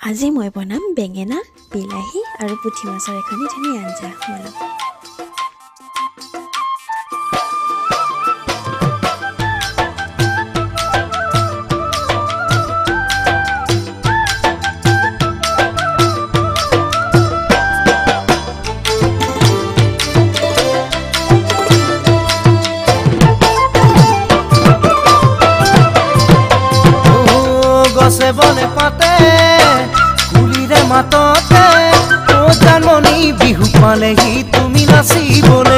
আজি মই বনাম বেঙেনা, বিলাহী আৰু পুঠি মাছৰ এখনি ধুনীয়া আঞ্জা। বনাম গছে বনে পাতে কুলিৰে মাততে ও জাননী বিহু পালেহি তুমি নাচিবলে